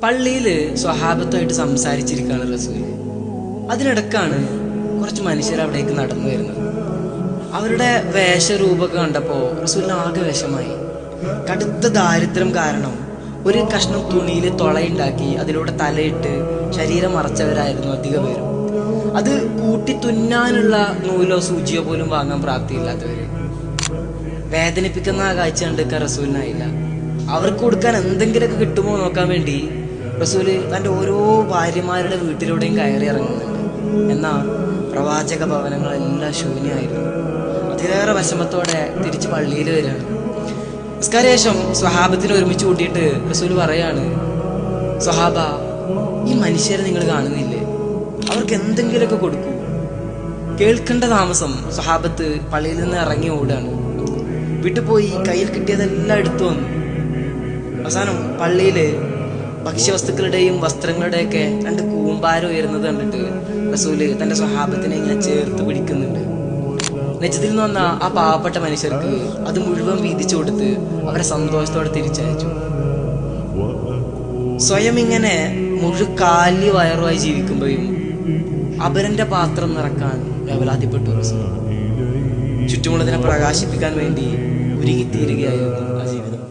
പള്ളിയിൽ സ്വഹാബത്തുമായിട്ട് സംസാരിച്ചിരിക്കുകയാണ് റസൂൽ. അതിനിടക്കാണ് കുറച്ച് മനുഷ്യർ അവിടേക്ക് നടന്നു വരുന്നത്. അവരുടെ വേഷരൂപമൊക്കെ കണ്ടപ്പോൾ റസൂലിന് ആകെ വിഷമായി. കടുത്ത ദാരിദ്ര്യം കാരണം ഒരു കഷ്ണം തുണിയിൽ തുളയുണ്ടാക്കി അതിലൂടെ തലയിട്ട് ശരീരം മറച്ചവരായിരുന്നു അധിക പേരും. അത് കൂട്ടി തുന്നാനുള്ള നൂലോ സൂചിയോ പോലും വാങ്ങാൻ പ്രാപ്തിയില്ലാത്തവര്. വേദനിപ്പിക്കുന്ന ആ കാഴ്ച കണ്ടിരിക്കാൻ റസൂലിനായില്ല. അവർക്ക് കൊടുക്കാൻ എന്തെങ്കിലുമൊക്കെ കിട്ടുമോ നോക്കാൻ വേണ്ടി റസൂല് തൻ്റെ ഓരോ ഭാര്യമാരുടെ വീട്ടിലൂടെയും കയറി ഇറങ്ങുന്നുണ്ട്. എന്നാൽ പ്രവാചക ഭവനങ്ങളെല്ലാം ശൂന്യമായിരുന്നു. അതിലേറെ വിഷമത്തോടെ തിരിച്ച് പള്ളിയിൽ വരികയാണ്. നിസ്കാരശേഷം സ്വഹാബത്തിനെ ഒരുമിച്ച് കൂട്ടിയിട്ട് റസൂല് പറയാണ്, സ്വഹാബ, ഈ മനുഷ്യരെ നിങ്ങൾ കാണുന്നില്ലേ? അവർക്ക് എന്തെങ്കിലുമൊക്കെ കൊടുക്കൂ. കേൾക്കേണ്ട താമസം സ്വഹാബത്ത് പള്ളിയിൽ നിന്ന് ഇറങ്ങി ഓടുകയാണ്. വീട്ടിൽ പോയി കയ്യിൽ കിട്ടിയതെല്ലാം എടുത്തു വന്നു. അവസാനം പള്ളിയില് ഭക്ഷ്യവസ്തുക്കളുടെയും വസ്ത്രങ്ങളുടെയൊക്കെ രണ്ട് കൂമ്പാരം ഉയരുന്നത് കണ്ടിട്ട് റസൂല് തന്റെ സ്വഹാബത്തിനെ ഇങ്ങനെ ചേർത്ത് പിടിക്കുന്നുണ്ട്. നെജദിൽ നിന്ന് വന്ന ആ പാവപ്പെട്ട മനുഷ്യർക്ക് അത് മുഴുവൻ വീതിച്ചു കൊടുത്ത് അവരെ സന്തോഷത്തോടെ തിരിച്ചയച്ചു. സ്വയം ഇങ്ങനെ മുഴുക്കാലി വയറുമായി ജീവിക്കുമ്പോഴും അപരന്റെ പാത്രം നിറക്കാൻ വേവലാതിപ്പെട്ടു റസൂൽ. ചുറ്റുമുള്ളതിനെ പ്രകാശിപ്പിക്കാൻ വേണ്ടി ഉരുകിത്തീരുകയായിരുന്നു ആ ജീവിതം.